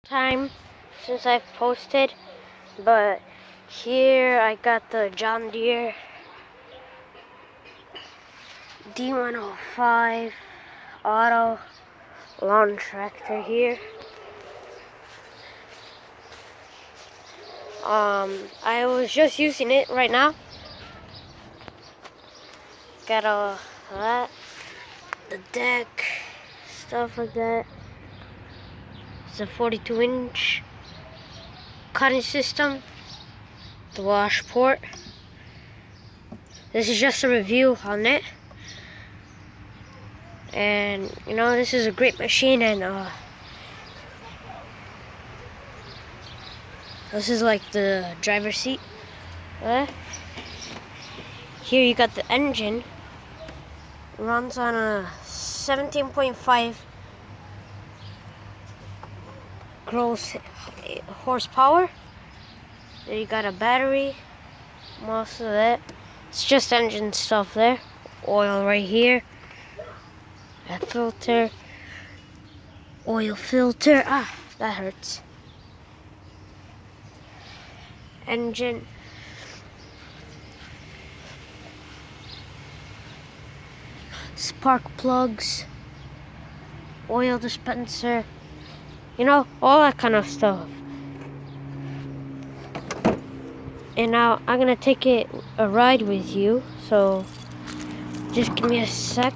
time since I've posted, but here I got the John Deere d105 auto lawn tractor here. I was just using it right now. Got all that, the deck, stuff like that. It's a 42-inch cutting system, the wash port. This is just a review on it, and you know, this is a great machine. And this is like the driver's seat. Here you got the engine. It runs on a 17.5 gross horsepower. There you got a battery, most of that. It's just engine stuff there. Oil right here. A filter. Oil filter. That hurts. Engine. Spark plugs. Oil dispenser. You know, all that kind of stuff. And now I'm gonna take a ride with you, so just give me a sec.